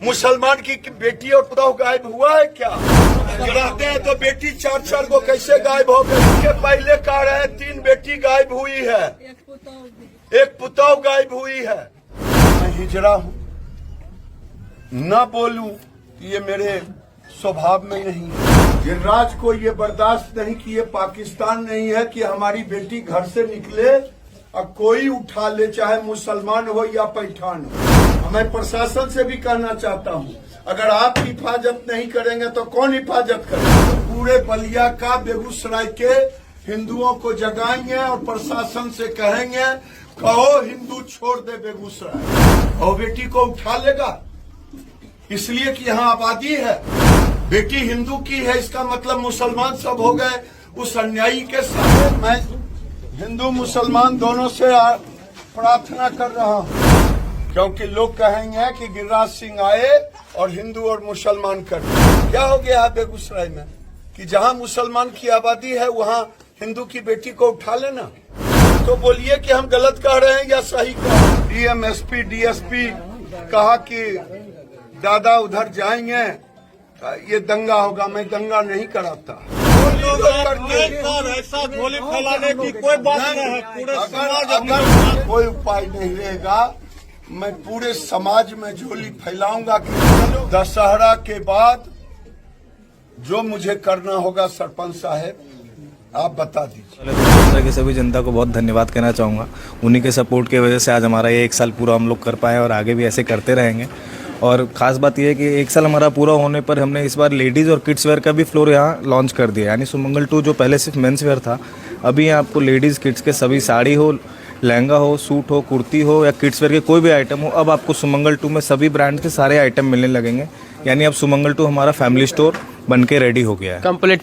मुसलमान की बेटी और पुतौ गायब हुआ है क्या? रहते हैं तो बेटी चार चार को कैसे गायब हो गई? इसके पहले कह रहे हैं 3 बेटी गायब हुई है, एक पुतौ गायब हुई है। मैं हिजड़ा हूँ, न बोलूं ये मेरे स्वभाव में नहीं है। गिरिराज को ये बर्दाश्त नहीं कि ये पाकिस्तान नहीं है कि हमारी बेटी घर से निकले और कोई उठा ले, चाहे मुसलमान हो या पैठान हो। मैं प्रशासन से भी कहना चाहता हूँ, अगर आप हिफाजत नहीं करेंगे तो कौन हिफाजत करेगा? तो पूरे बलिया का, बेगूसराय के हिंदुओं को जगाएंगे और प्रशासन से कहेंगे कहो हिंदू छोड़ दे बेगूसराय, और बेटी को उठा लेगा। इसलिए कि यहाँ आबादी है, बेटी हिंदू की है, इसका मतलब मुसलमान सब हो गए उस अन्यायी के साथ। मैं हिंदू मुसलमान दोनों से प्रार्थना कर रहा हूँ, क्योंकि लोग कहेंगे कि गिरिराज सिंह आए और हिंदू और मुसलमान कर दिए। क्या हो गया है बेगूसराय में कि जहाँ मुसलमान की आबादी है वहाँ हिंदू की बेटी को उठा लेना? तो बोलिए कि हम गलत कह रहे हैं या सही कह रहे हैं? डीएम, एसपी, डीएसपी कहा कि दादा उधर जाएंगे, ये दंगा होगा। मैं दंगा नहीं कराता। ऐसा गोली फैलाने की कोई बात नहीं है। पूरे अगर कोई उपाय नहीं रहेगा, मैं पूरे समाज में झोली फैलाऊंगा कि दशहरा के बाद जो मुझे करना होगा सरपंच साहब आप बता दीजिए। बेगूसराय की सभी जनता को बहुत धन्यवाद कहना चाहूँगा। उन्हीं के सपोर्ट की वजह से आज हमारा ये 1 साल पूरा हम लोग कर पाए और आगे भी ऐसे करते रहेंगे। और ख़ास बात यह है कि 1 साल हमारा पूरा होने पर हमने इस बार लेडीज़ और किड्स वेयर का भी फ्लोर यहाँ लॉन्च कर दिया। यानी सुमंगल 2 जो पहले सिर्फ मेंस वेयर था, अभी यहाँ आपको लेडीज़ किड्स के सभी साड़ी हो, लहंगा हो, सूट हो, कुर्ती हो या किड्स वेयर के कोई भी आइटम हो, अब आपको सुमंगल 2 में सभी ब्रांड के सारे आइटम मिलने लगेंगे। यानी अब सुमंगल 2 हमारा फैमिली स्टोर बन के रेडी हो गया है। कंप्लीट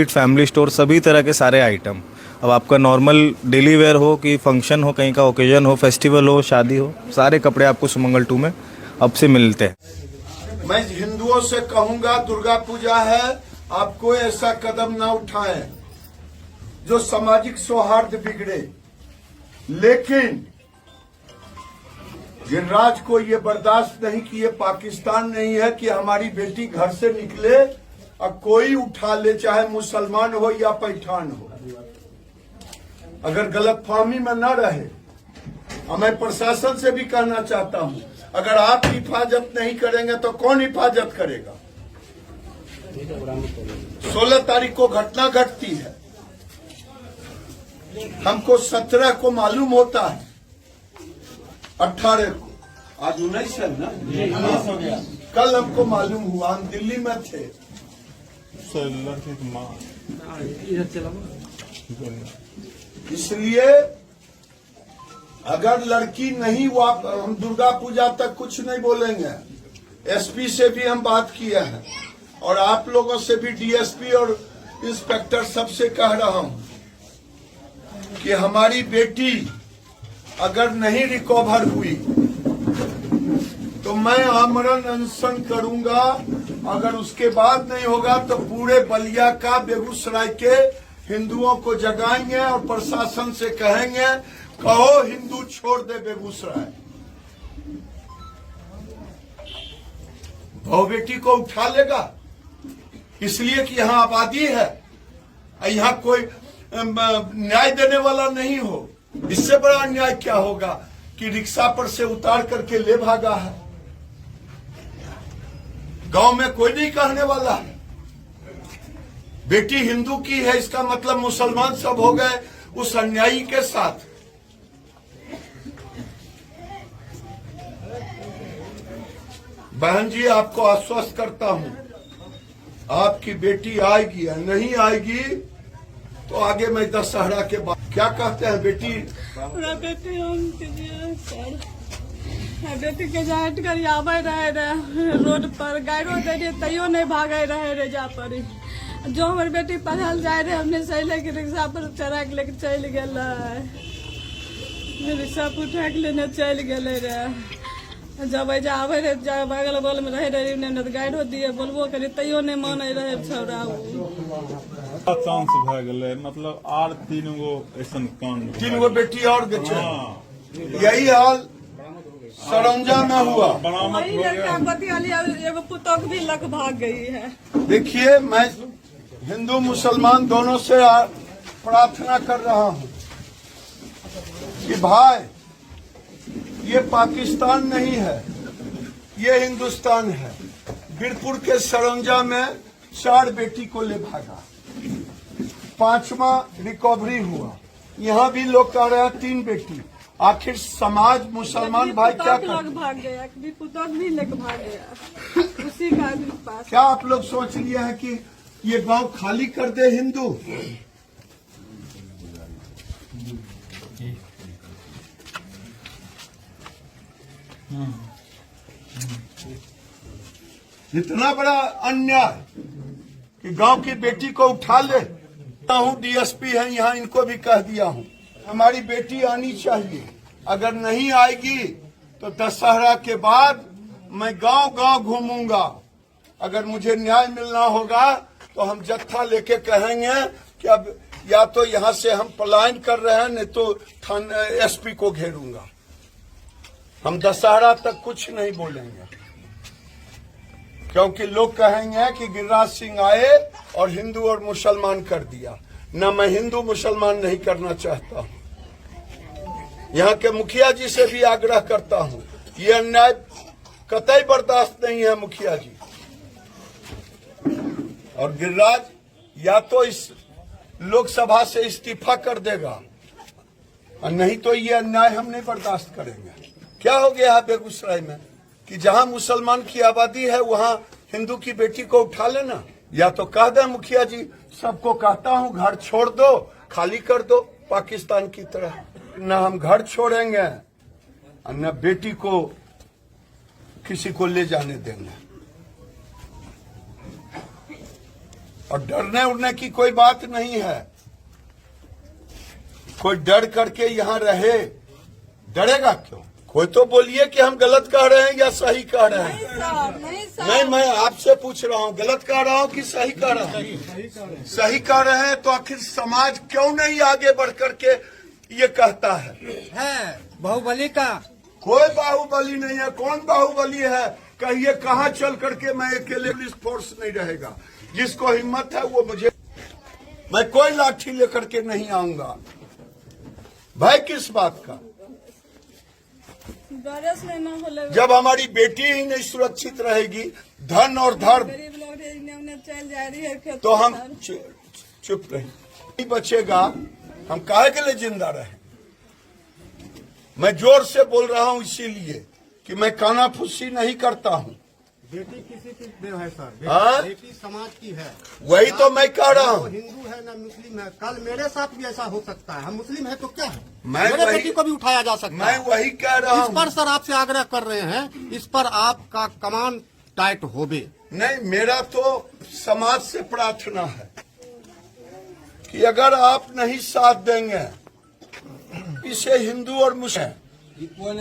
फैमिली स्टोर, सभी तरह के सारे आइटम। अब आपका नॉर्मल डेली वेयर हो कि फंक्शन हो, कहीं का ओकेजन हो, फेस्टिवल हो, शादी हो, सारे कपड़े आपको सुमंगल 2 में अब से मिलते हैं। मैं हिंदुओं से कहूंगा, दुर्गा पूजा है, आप कोई ऐसा कदम ना उठाएं जो सामाजिक सौहार्द बिगड़े। लेकिन गिरिराज को ये बर्दाश्त नहीं कि ये पाकिस्तान नहीं है कि हमारी बेटी घर से निकले और कोई उठा ले, चाहे मुसलमान हो या पैठान हो। अगर गलतफहमी में न रहे, और मैं प्रशासन से भी कहना चाहता हूं, अगर आप हिफाजत नहीं करेंगे तो कौन हिफाजत करेगा? 16 तारीख को घटना घटती है, हमको 17 को मालूम होता है, 18 को, आज 19 है ना, कल हमको मालूम हुआ। हम दिल्ली में थे। इसलिए अगर लड़की नहीं हुआ, हम दुर्गा पूजा तक कुछ नहीं बोलेंगे। एसपी से भी हम बात किया है और आप लोगों से भी, डीएसपी और इंस्पेक्टर सबसे कह रहा हूं कि हमारी बेटी अगर नहीं रिकवर हुई तो मैं आमरण अनशन करूंगा। अगर उसके बाद नहीं होगा तो पूरे बलिया का, बेगूसराय के हिंदुओं को जगाएंगे और प्रशासन से कहेंगे कहो हिंदू छोड़ दे बेगूसराय। बहु बेटी को उठा लेगा, इसलिए कि यहाँ आबादी है, यहाँ कोई न्याय देने वाला नहीं हो। इससे बड़ा अन्याय क्या होगा कि रिक्शा पर से उतार करके ले भागा है। गांव में कोई नहीं कहने वाला है। बेटी हिंदू की है, इसका मतलब मुसलमान सब हो गए उस अन्यायी के साथ। बहन जी, आपको आश्वस्त करता हूं, आपकी बेटी आएगी या नहीं आएगी तो आगे मैं दशहरा के बाद क्या कहते हैं बेटी? बेटी के जाट कर आवे रहे रोड पर, गाड़ो दे तैयो नहीं भागे रहे जा पर। जो हमारी बेटी पढ़ल जाए रहे, हमने सही लेके रिक्शा पर चढ़ा के लेके चल गए, रिक्शा पर उठा के लेने चल गए रहे। जब आवे रहे, बगल बगल में रहे रही, गाड़ो दिए बोलबो करी तैयो नहीं माने रहे छौड़ा। चांस भए गेलै, मतलब आर 3 गो ऐसा कांड, 3 गो बेटी और यही हाल सरंजा में हुआ। बरामद वही हो गया। लड़का बतियाली एगो पुतौह भी लग भाग गई है। देखिए, मैं हिंदू मुसलमान दोनों से प्रार्थना कर रहा हूं कि भाई, ये पाकिस्तान नहीं है, ये हिंदुस्तान है। बीरपुर के सरंजा में 4 बेटी को ले भागा, 5वां रिकवरी हुआ। यहाँ भी लोग कह रहे हैं 3 बेटी। आखिर समाज मुसलमान भाई क्या लग कर, भाग गया, भी पुतौह भी लग भाग गया उसी का पास। क्या आप लोग सोच लिए हैं कि ये गांव खाली कर दे हिंदू? इतना बड़ा अन्याय कि गांव की बेटी को उठा ले। हूं डीएसपी है यहाँ, इनको भी कह दिया हूं, हमारी बेटी आनी चाहिए। अगर नहीं आएगी तो दशहरा के बाद मैं गांव गांव घूमूंगा। अगर मुझे न्याय मिलना होगा तो हम जत्था लेके कहेंगे कि अब या तो यहाँ से हम पलायन कर रहे हैं, नहीं तो एसपी को घेरूंगा। हम दशहरा तक कुछ नहीं बोलेंगे, क्योंकि लोग कहेंगे कि गिरिराज सिंह आए और हिंदू और मुसलमान कर दिया। न मैं हिंदू मुसलमान नहीं करना चाहता हूं। यहाँ के मुखिया जी से भी आग्रह करता हूं, ये अन्याय कतई बर्दाश्त नहीं है मुखिया जी। और गिरिराज या तो इस लोकसभा से इस्तीफा कर देगा, और नहीं तो ये अन्याय हम नहीं बर्दाश्त करेंगे। क्या हो गया है बेगूसराय में कि जहां मुसलमान की आबादी है वहां हिंदू की बेटी को उठा लेना? या तो कह दे मुखिया जी, सबको कहता हूं घर छोड़ दो, खाली कर दो पाकिस्तान की तरह। न हम घर छोड़ेंगे और न बेटी को किसी को ले जाने देंगे। और डरने उड़ने की कोई बात नहीं है। कोई डर करके यहाँ रहे, डरेगा क्यों? कोई तो बोलिए कि हम गलत कह रहे हैं या सही कह रहे हैं। नहीं, मैं आपसे पूछ रहा हूँ, गलत कह रहा हूँ कि सही कह रहा हूँ? सही कह रहे हैं तो आखिर समाज क्यों नहीं आगे बढ़ करके ये कहता है बाहुबली का कोई बाहुबली नहीं है। कौन बाहुबली है? कहिए कहाँ चल करके मैं अकेले, पुलिस फोर्स नहीं रहेगा। जिसको हिम्मत है वो मुझे, मैं कोई लाठी लेकर के नहीं आऊंगा। भय किस बात का? जब हमारी बेटी ही नहीं सुरक्षित रहेगी, धन और धर्म, गरीब लोग चल जा रही है तो हम चुप रहे, नहीं बचेगा। हम काहे के लिए जिंदा रहे? मैं जोर से बोल रहा हूं इसीलिए कि मैं कानाफूसी नहीं करता हूं। बेटी किसी की नहीं है सर, हाँ? बेटी समाज की है। वही तो मैं कह रहा वो हूं। हिंदू है ना मुस्लिम है। कल मेरे साथ भी ऐसा हो सकता है। हम मुस्लिम है तो क्या है, मैं मेरे वही- बेटी को भी उठाया जा सकता मैं है। वही कह रहा इस पर हूं। सर आपसे आग्रह कर रहे हैं, इस पर आपका कमान टाइट होबे। नहीं, मेरा तो समाज से प्रार्थना है कि अगर आप नहीं साथ देंगे, इसे हिंदू और मुस्लिम हम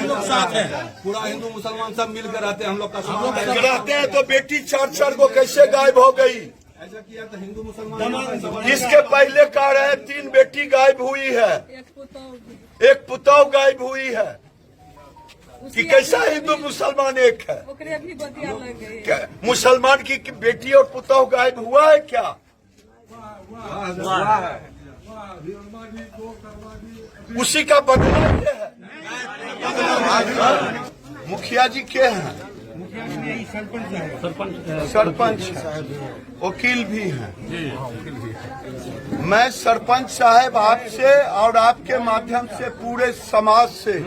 लोग साथ हैं, पूरा हिंदू मुसलमान सब मिलकर रहते हैं। हम लोग का रहते हैं तो बेटी 4 को कैसे गायब हो गई? ऐसा किया तो हिंदू मुसलमान इसके पहले कह रहे हैं 3 बेटी गायब हुई है, एक पुतौह गायब हुई है। कि कैसा हिंदू मुसलमान एक है? ओकरे भी बतिया लग गई। क्या मुसलमान की बेटी और पुतौह गायब हुआ है क्या? उसी का बदला ये है। मुखिया जी के हैं, सरपंच है, वकील भी हैं। मैं सरपंच साहब आपसे और आपके माध्यम से पूरे समाज से,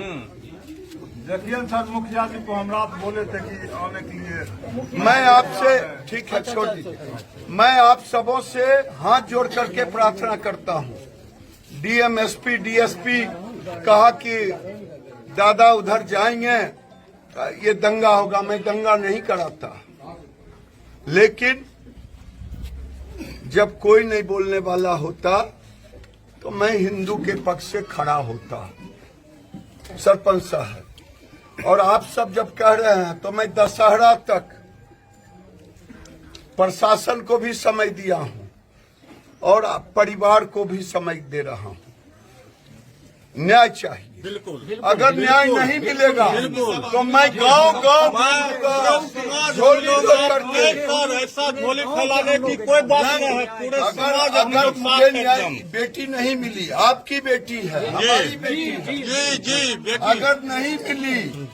देखिए सर, मुखिया जी को हम रात बोले थे कि आने के लिए। मैं आपसे, ठीक है छोड़ दीजिए, मैं आप सबों से हाथ जोड़ करके प्रार्थना करता हूँ। डीएम, एसपी, डीएसपी कहा कि दादा उधर जाएंगे, ये दंगा होगा। मैं दंगा नहीं कराता, लेकिन जब कोई नहीं बोलने वाला होता तो मैं हिंदू के पक्ष से खड़ा होता, सरपंच साहब। और आप सब जब कह रहे हैं तो मैं दशहरा तक प्रशासन को भी समय दिया हूं और परिवार को भी समय दे रहा हूं। न्याय चाहिए। बिल्कुल। अगर न्याय नहीं मिलेगा तो मैं गांव गांव झोली करके ऐसा झोली फैलाने की कोई बात नहीं है। पूरे समाज हम अगर लोग मुझे साथ न्याय एकदम। बेटी नहीं मिली, आपकी बेटी है, हमारी बेटी है, जी बेटी। अगर नहीं मिली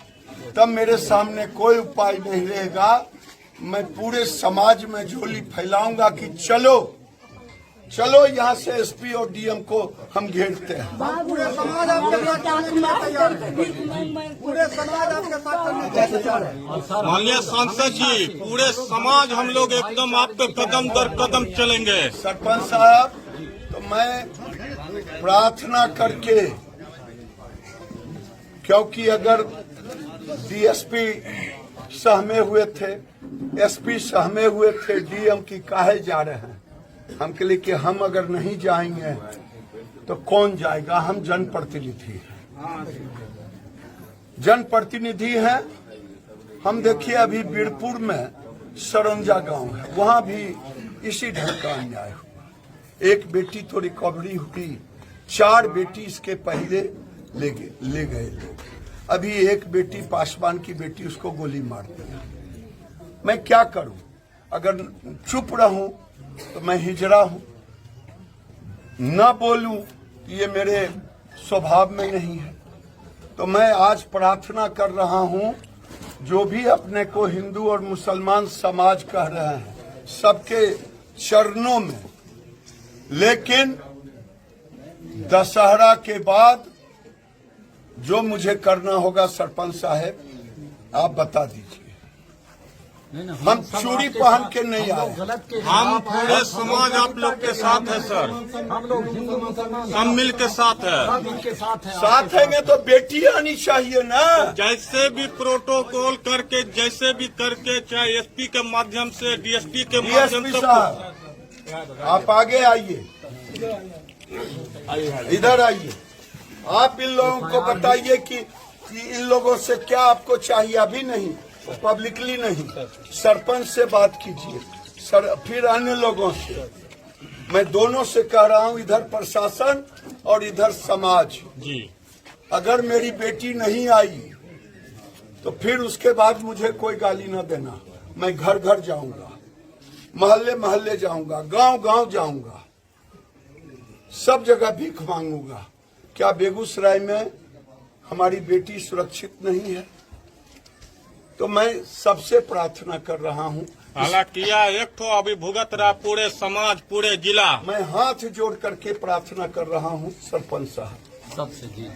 तब मेरे सामने कोई उपाय नहीं रहेगा। मैं पूरे समाज में झोली फैलाऊंगा कि चलो चलो यहाँ से एसपी और डीएम को हम घेरते हैं। माननीय सांसद जी, पूरे समाज हम लोग एकदम आप पे कदम दर कदम चलेंगे। सरपंच साहब, तो मैं प्रार्थना करके, क्योंकि अगर डीएसपी सहमे हुए थे, एसपी सहमे हुए थे, डीएम की काहे जा रहे हैं, हम के लिए कि हम अगर नहीं जाएंगे तो कौन जाएगा। हम जनप्रतिनिधि हैं, जनप्रतिनिधि हैं हम। देखिए अभी बीरपुर में सरंजा गांव है, वहां भी इसी ढंग का अन्याय हुआ। एक बेटी तो रिकवरी हुई, 4 बेटी इसके पहले ले गए लोग। अभी एक बेटी पासवान की बेटी, उसको गोली मार दिया। मैं क्या करूं? अगर चुप रहूं तो मैं हिजड़ा हूं, न बोलूं ये मेरे स्वभाव में नहीं है। तो मैं आज प्रार्थना कर रहा हूं, जो भी अपने को हिंदू और मुसलमान समाज कह रहे हैं, सबके चरणों में। लेकिन दशहरा के बाद जो मुझे करना होगा सरपंच साहब, आप बता दीजिए। हम चूड़ी पहन के नहीं आए, हम पूरे समाज आप लोग के साथ है सर। हम लोग हिंदू मुसलमान सब मिल के साथ है। के साथ है। साथ हैंगे तो बेटी आनी चाहिए ना। जैसे भी प्रोटोकॉल करके, जैसे भी करके, चाहे एसपी के माध्यम से, डीएसपी के माध्यम डीएसपी से। साहब आप आगे आइए, इधर आइए। आप इन लोगों को बताइए कि इन लोगों से क्या आपको चाहिए। अभी नहीं, पब्लिकली नहीं, सरपंच से बात कीजिए, फिर अन्य लोगों से। मैं दोनों से कह रहा हूं, इधर प्रशासन और इधर समाज। जी। अगर मेरी बेटी नहीं आई तो फिर उसके बाद मुझे कोई गाली न देना। मैं घर घर जाऊंगा, मोहल्ले मोहल्ले जाऊंगा, गांव गांव जाऊंगा, सब जगह भीख मांगूंगा। क्या बेगूसराय में हमारी बेटी सुरक्षित नहीं है? तो मैं सबसे प्रार्थना कर रहा हूं। हालांकि एक तो अभी भुगत रहा पूरे समाज, पूरे जिला। मैं हाथ जोड़ करके प्रार्थना कर रहा हूं सरपंच साहब, सबसे जी